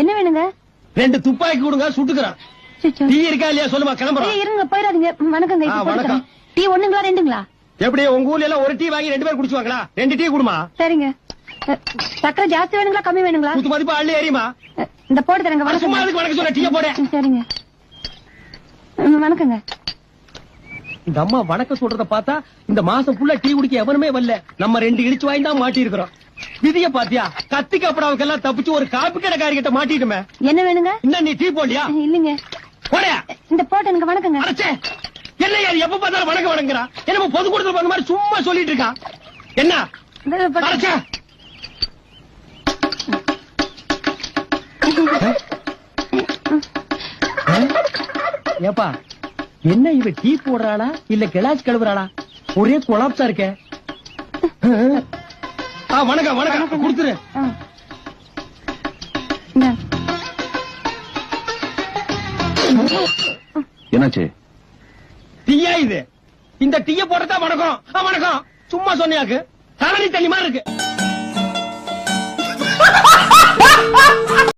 என்ன வேணுங்க? 2 துப்பாக்கி கொடுங்க, சுட்டுக்கிறேன். டீ இருக்கா இல்லையா சொல்லுமா, கிளம்புறோம். இருங்க, போயிடாதீங்க. வணக்கங்க. வணக்கம். டீ 1ங்களா 2ங்களா? எப்படி உங்க ஊர்ல எல்லாம் ஒரு டீ வாங்கி 2 பேர் குடிச்சுவாங்களா? 2 டீ குடுமா. சரிங்க. சக்கரை ஜாஸ்தி வேணுங்களா கம்மி வேணுங்களா? குத்து மதிப்பா அள்ளி ஏறியுமா. இந்த போட்டு தரங்க. சும்மா அதுக்கு வணக்கம் சொல்ல, டீயை போட. சரிங்க. வணக்கங்க. இந்த அம்மா வணக்கம் சொல்றத பார்த்தா இந்த மாசம் ஃபுல்லா டீ குடிக்க எவனுமே வரல. நம்ம 2 இடிச்சு வாங்கி தான் மாட்டி இருக்கிறோம். விதிய பாத்தியா, கத்தி கப்படாவுக்கெல்லாம் தப்பிச்சு ஒரு காப்பி கடைக்காரி கிட்ட மாட்டிட்டுமே. என்ன வேணுங்க? இன்னும் நீ டீ போடலையா? இல்லங்க. போடா. இந்த போட்டு எனக்கு வணக்கங்க. அடச்சே, என்ன யார் எப்ப பார்த்தாலும் வணக்கம் வணங்குறா? என்ன பொதுக்கூட்டத்துல வந்த மாதிரி சும்மா சொல்லிட்டு இருக்கா? என்ன அடச்சே? ஏப்பா, என்ன இவ டீ போடுறாளா இல்ல கிளாஸ் கழுவுறாளா? ஒரே கொலாப்ஸா இருக்க. வணக்கம் வணக்கம், கொடுத்துரு. என்னாச்சு? டீயா இது? இந்த டீய போட்டா வணக்கம். வணக்கம் சும்மா சொன்னியாக்கு தண்ணி தண்ணி மாதிரி இருக்கு.